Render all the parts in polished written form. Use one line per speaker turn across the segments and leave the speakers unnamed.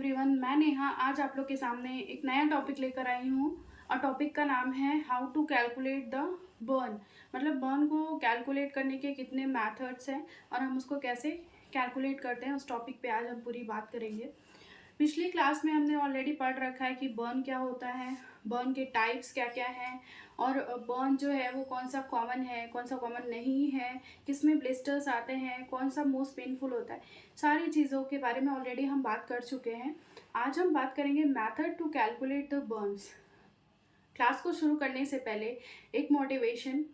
Everyone, मैं नेहा आज आप लोग के सामने एक नया टॉपिक लेकर आई हूँ और टॉपिक का नाम है how to calculate the burn. मतलब बर्न को कैलकुलेट करने के कितने मेथड्स हैं और हम उसको कैसे कैलकुलेट करते हैं, उस टॉपिक पे आज हम पूरी बात करेंगे। पिछली क्लास में हमने ऑलरेडी पढ़ रखा है कि बर्न क्या होता है, बर्न के टाइप्स क्या क्या हैं और बर्न जो है वो कौन सा कॉमन है, कौन सा कॉमन नहीं है, किसमें ब्लिस्टर्स आते हैं, कौन सा मोस्ट पेनफुल होता है। सारी चीज़ों के बारे में ऑलरेडी हम बात कर चुके हैं। आज हम बात करेंगे method to calculate the burns. Class को शुरू करने से पहले एक motivation,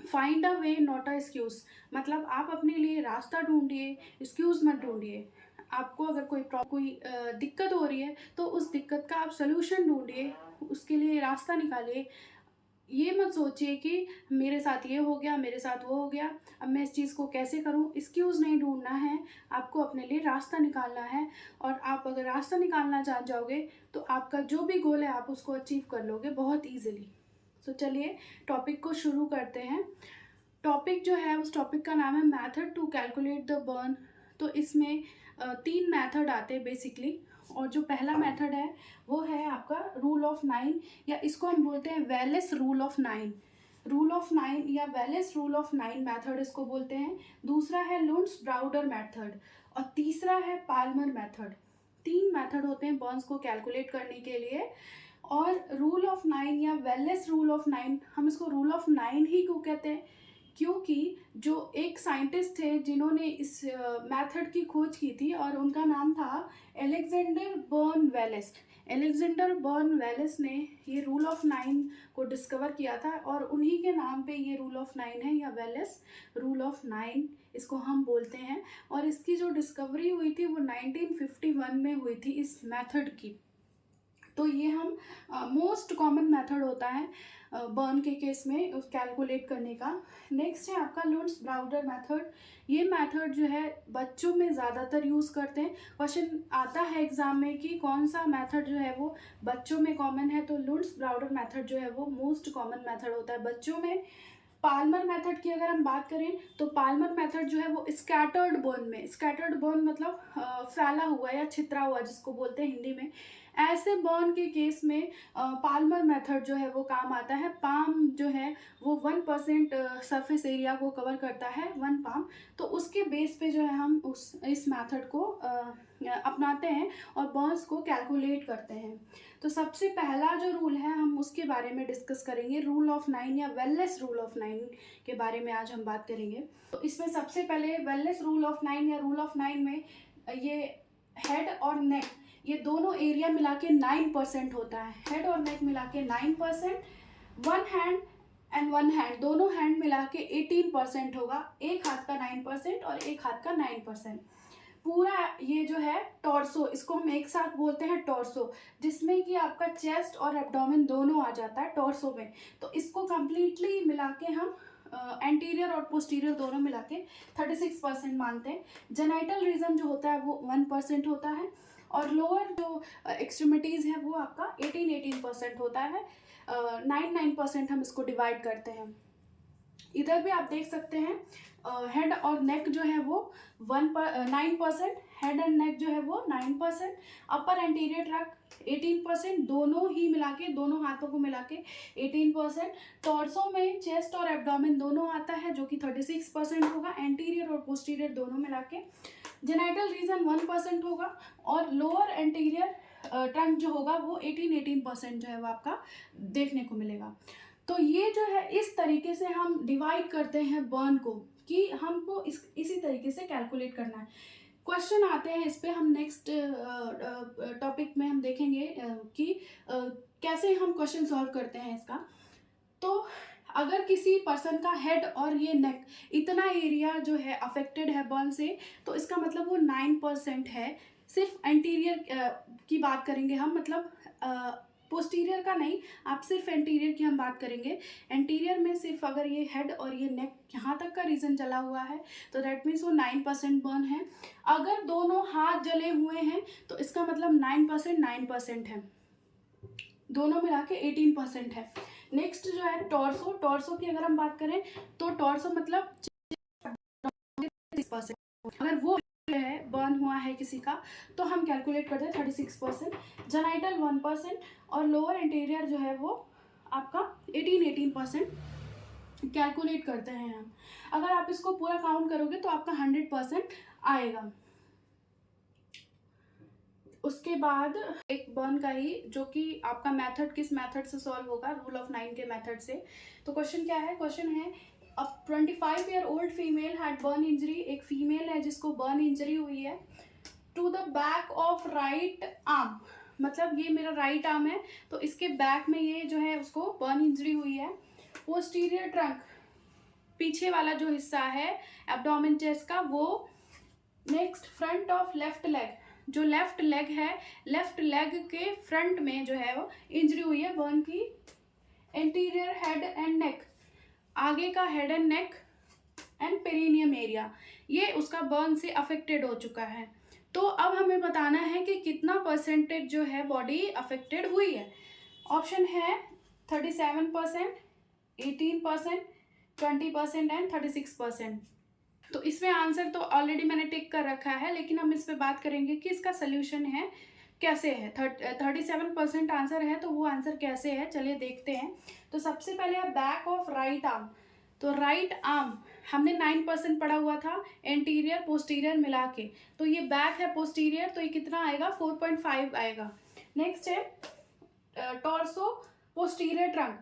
find a way not a excuse. मतलब आप अपने लिए रास्ता ढूंढिए, एक्सक्यूज मत ढूंढिए। आपको अगर कोई दिक्कत हो रही है तो उस दिक्कत का आप सोल्यूशन ढूंढिए, उसके लिए रास्ता निकालिए। ये मत सोचिए कि मेरे साथ ये हो गया, मेरे साथ वो हो गया, अब मैं इस चीज़ को कैसे करूं। एक्सक्यूज़ नहीं ढूंढना है, आपको अपने लिए रास्ता निकालना है। और आप अगर रास्ता निकालना जान जाओगे तो आपका जो भी गोल है आप उसको अचीव कर लोगे बहुत ईजिली। तो चलिए टॉपिक को शुरू करते हैं। टॉपिक जो है उस टॉपिक का नाम है method to calculate the burn. तो इसमें 3 मेथड आते हैं बेसिकली। और जो पहला मेथड है वो है आपका रूल ऑफ 9, या इसको हम बोलते हैं Wallace rule of 9। Rule of 9 या वेलेस रूल ऑफ 9 मेथड इसको बोलते हैं। दूसरा है लुंड्स ब्राउडर मेथड और तीसरा है पाल्मर मेथड। 3 मेथड होते हैं बर्न्स को कैलकुलेट करने के लिए। और रूल ऑफ 9 या वेलेस रूल ऑफ 9, हम इसको रूल ऑफ 9 ही क्यों कहते हैं, क्योंकि जो एक साइंटिस्ट थे जिन्होंने इस मेथड की खोज की थी और उनका नाम था Alexander burn Wallace. Alexander burn Wallace ने ये रूल ऑफ 9 को डिस्कवर किया था और उन्हीं के नाम पे ये रूल ऑफ 9 है, या वेलेस रूल ऑफ 9 इसको हम बोलते हैं। और इसकी जो डिस्कवरी हुई थी वो 1951 में हुई थी इस मेथड की। तो ये हम मोस्ट कॉमन मेथड होता है बर्न के केस में उस कैलकुलेट करने का। नेक्स्ट है आपका लुंड्स ब्राउडर मेथड। ये मेथड जो है बच्चों में ज़्यादातर यूज़ करते हैं। क्वेश्चन आता है एग्जाम में कि कौन सा मेथड जो है वो बच्चों में कॉमन है, तो लुंड्स ब्राउडर मेथड जो है वो मोस्ट कॉमन मेथड होता है बच्चों में। पाल्मर मेथड की अगर हम बात करें तो पाल्मर मेथड जो है वो स्कैटर्ड बर्न में, स्कैटर्ड बर्न मतलब फैला हुआ या छितरा हुआ जिसको बोलते हैं हिंदी में, ऐसे बर्न के केस में पाल्मर मेथड जो है वो काम आता है। पाम जो है वो 1% सरफेस एरिया को कवर करता है, 1 पाम। तो उसके बेस पे जो है हम इस मेथड को अपनाते हैं और बर्न्स को कैलकुलेट करते हैं। तो सबसे पहला जो रूल है हम उसके बारे में डिस्कस करेंगे, रूल ऑफ 9 या वेलनेस रूल ऑफ 9 के बारे में आज हम बात करेंगे। तो इसमें सबसे पहले वेलनेस रूल ऑफ 9 या रूल ऑफ 9 में ये हेड और नेक, ये दोनों एरिया मिला के 9% होता है। हेड और नेक मिला के 9%, one hand and one hand, दोनों हैंड मिला के 18% होगा। एक हाथ का 9% और एक हाथ का 9%। पूरा ये जो है टॉर्सो, इसको हम एक साथ बोलते हैं टॉर्सो, जिसमें कि आपका चेस्ट और एब्डोमेन दोनों आ जाता है टॉर्सो में। तो इसको कंप्लीटली मिला के हम एंटीरियर और पोस्टीरियर दोनों मिला के 36% मानते हैं। जेनाइटल रीजन जो होता है वो 1% होता है और लोअर जो एक्सट्रीमिटीज़ है वो आपका 18% होता है। 9% हम इसको डिवाइड करते हैं। इधर भी आप देख सकते हैं हेड और नेक जो है वो 9%, हेड एंड नेक जो है वो 9%, अपर एंटीरियर ट्रैक्ट 18%, दोनों ही मिला के, दोनों हाथों को मिला के 18%। टॉर्सो में चेस्ट और एब्डोमेन दोनों आता है जो कि 36% होगा, एंटीरियर और पोस्टीरियर दोनों मिला के। जेनाइटल रीजन 1% होगा और लोअर एंटीरियर ट्रंक जो होगा वो 18% जो है वो आपका देखने को मिलेगा। तो ये जो है इस तरीके से हम डिवाइड करते हैं बर्न को, कि हमको इसी तरीके से कैलकुलेट करना है। क्वेश्चन आते हैं इस पे, हम नेक्स्ट टॉपिक में हम देखेंगे कि कैसे हम क्वेश्चन सॉल्व करते हैं इसका। तो अगर किसी पर्सन का हेड और ये नेक इतना एरिया जो है अफेक्टेड है बर्न से, तो इसका मतलब वो 9% है। सिर्फ एंटीरियर की बात करेंगे हम, मतलब पोस्टीरियर का नहीं, आप सिर्फ एंटीरियर की हम बात करेंगे। एंटीरियर में सिर्फ अगर ये हेड और ये नेक यहाँ तक का रीजन जला हुआ है तो दैट मीन्स वो 9% बर्न है। अगर दोनों हाथ जले हुए हैं तो इसका मतलब 9% है, दोनों मिला के 18% है। नेक्स्ट जो है टॉर्सो, टॉर्सो की अगर हम बात करें तो टॉर्सो मतलब 6%, अगर वो है बर्न हुआ है किसी का, तो हम कैलकुलेट करते हैं 36%, जेनाइटल 1% और लोअर इंटीरियर जो है वो आपका 18% कैलकुलेट करते हैं हम। अगर आप इसको पूरा काउंट करोगे तो आपका 100% आएगा। उसके बाद एक बर्न का ही, जो कि आपका मेथड किस मेथड से सॉल्व होगा, रूल ऑफ 9 के मेथड से। तो क्वेश्चन क्या है, क्वेश्चन है a 25-year-old female had burn injury, एक फीमेल है जिसको बर्न इंजरी हुई है, to the back of right arm, मतलब ये मेरा राइट आर्म है तो इसके बैक में ये जो है उसको बर्न इंजरी हुई है। पोस्टीरियर ट्रंक, पीछे वाला जो हिस्सा है एब्डोमेन चेस्ट का वो। Next front of left leg, जो लेफ्ट लेग है, लेफ्ट लेग के फ्रंट में जो है वो इंजरी हुई है बर्न की। इंटीरियर हेड एंड नेक, आगे का head and neck and perineum area, ये उसका बर्न से अफेक्टेड हो चुका है। तो अब हमें बताना है कि कितना परसेंटेज जो है बॉडी अफेक्टेड हुई है। ऑप्शन है 37%, 18%, 20% एंड 36%। तो इसमें आंसर तो ऑलरेडी मैंने टिक कर रखा है, लेकिन हम इस पे बात करेंगे कि इसका सोल्यूशन है कैसे है। 37% आंसर है, तो वो आंसर कैसे है चलिए देखते हैं। तो सबसे पहले आप बैक ऑफ राइट आर्म, तो राइट आर्म हमने 9% पढ़ा हुआ था एंटीरियर पोस्टीरियर मिला के, तो ये बैक है पोस्टीरियर, तो ये कितना आएगा 4.5 आएगा। नेक्स्ट है टॉर्सो पोस्टीरियर ट्रंक,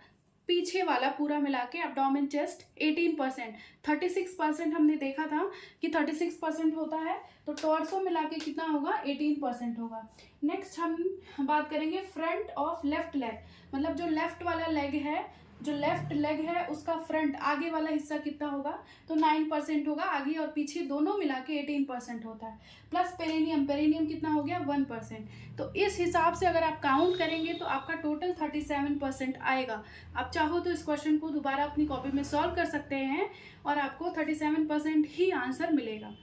पीछे वाला पूरा मिला के एब्डोमेन चेस्ट 18%, 36% हमने देखा था कि 36% होता है, तो टॉर्सो मिला के कितना होगा 18% होगा। नेक्स्ट हम बात करेंगे फ्रंट ऑफ लेफ्ट लेग, मतलब जो लेफ्ट वाला लेग है, जो लेफ्ट लेग है उसका फ्रंट आगे वाला हिस्सा कितना होगा, तो 9% होगा, आगे और पीछे दोनों मिला के 18% होता है। प्लस पेरिनियम, पेरिनियम कितना हो गया 1%। तो इस हिसाब से अगर आप काउंट करेंगे तो आपका टोटल 37% आएगा। आप चाहो तो इस क्वेश्चन को दोबारा अपनी कॉपी में सॉल्व कर सकते हैं और आपको 37% ही आंसर मिलेगा।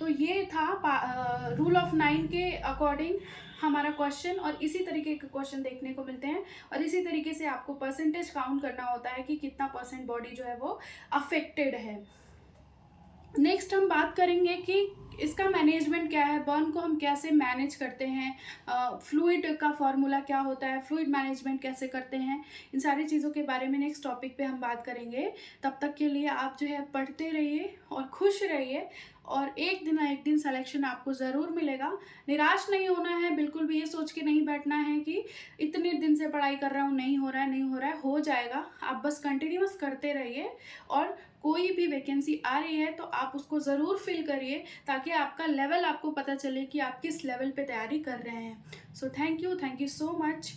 तो ये था रूल ऑफ 9 के अकॉर्डिंग हमारा क्वेश्चन, और इसी तरीके के क्वेश्चन देखने को मिलते हैं और इसी तरीके से आपको परसेंटेज काउंट करना होता है कि कितना परसेंट बॉडी जो है वो अफेक्टेड है। नेक्स्ट हम बात करेंगे कि इसका मैनेजमेंट क्या है, बर्न को हम कैसे मैनेज करते हैं, फ्लूइड का फॉर्मूला क्या होता है, फ्लूइड मैनेजमेंट कैसे करते हैं, इन सारी चीज़ों के बारे में नेक्स्ट टॉपिक पे हम बात करेंगे। तब तक के लिए आप जो है पढ़ते रहिए और खुश रहिए, और एक दिन ना एक दिन सिलेक्शन आपको ज़रूर मिलेगा। निराश नहीं होना है, बिल्कुल भी ये सोच के नहीं बैठना है कि इतने दिन से पढ़ाई कर रहा हूँ नहीं हो रहा है, नहीं हो रहा है, हो जाएगा। आप बस कंटिन्यूस करते रहिए, और कोई भी वैकेंसी आ रही है तो आप उसको ज़रूर फिल करिए, ताकि आपका लेवल आपको पता चले कि आप किस लेवल पे तैयारी कर रहे हैं। So thank you so much.